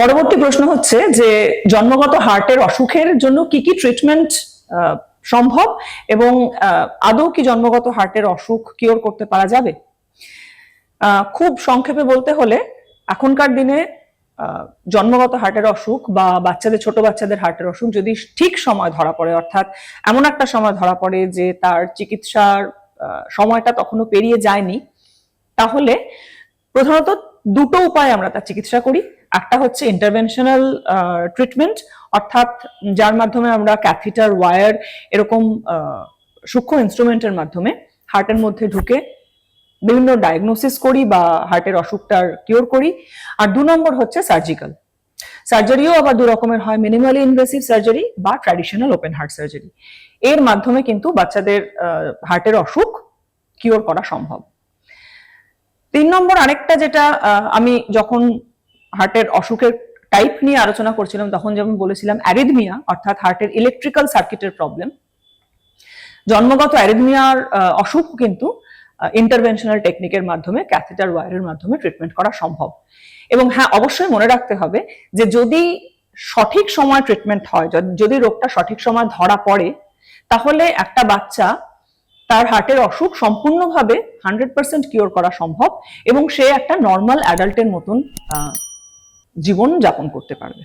পরবর্তী প্রশ্ন হচ্ছে যে জন্মগত হার্টের অসুখের জন্য কি কি ট্রিটমেন্ট সম্ভব এবং আদৌ কি জন্মগত হার্টের অসুখ কিওর করতে পারা যাবে? খুব সংক্ষেপে বলতে হলে এখনকার দিনে জন্মগত হার্টের অসুখ বা ছোট বাচ্চাদের হার্টের অসুখ যদি ঠিক সময় ধরা পড়ে, অর্থাৎ এমন একটা সময় ধরা পড়ে যে তার চিকিৎসার সময়টা তখনও পেরিয়ে যায়নি, তাহলে প্রধানত দুটো উপায়ে আমরা তার চিকিৎসা করি। একটা হচ্ছে ইন্টারভেনশনাল ট্রিটমেন্ট, অর্থাৎ যার মাধ্যমে আমরা ক্যাথিটার, ওয়্যার এরকম সূক্ষ্ম ইনস্ট্রুমেন্টের মাধ্যমে হার্টের মধ্যে ঢুকে বিভিন্ন ডায়াগনোসিস করি বা হার্টের অসুখটার কিওর করি। আর 2 নম্বর হচ্ছে সার্জিক্যাল। সার্জারিও আবার 2 রকমের হয়, মিনিমালি ইনভেসিভ সার্জারি বা ট্র্যাডিশনাল ওপেন হার্ট সার্জারি। এর মাধ্যমে কিন্তু বাচ্চাদের হার্টের অসুখ কিওর করা সম্ভব। 3 নম্বর আরেকটা যেটা আমি যখন হার্টের অসুখের টাইপ নিয়ে আলোচনা করছিলাম তখন যেমন বলেছিলাম অ্যারিথমিয়া, অর্থাৎ হার্টের ইলেকট্রিক্যাল সার্কিটের প্রবলেম। জন্মগত অ্যারিথমিয়ার অসুখ কিন্তু ইন্টারভেনশনাল টেকনিকের মাধ্যমে, ক্যাথেটার ওয়্যারের মাধ্যমে ট্রিটমেন্ট করা সম্ভব। এবং হ্যাঁ, অবশ্যই মনে রাখতে হবে যে যদি সঠিক সময় ট্রিটমেন্ট হয়, যদি রোগটা সঠিক সময় ধরা পড়ে, তাহলে একটা বাচ্চা তার হার্টের অসুখ সম্পূর্ণভাবে 100% কিওর করা সম্ভব এবং সে একটা নর্মাল অ্যাডাল্টের মতন জীবন যাপন করতে পারবে।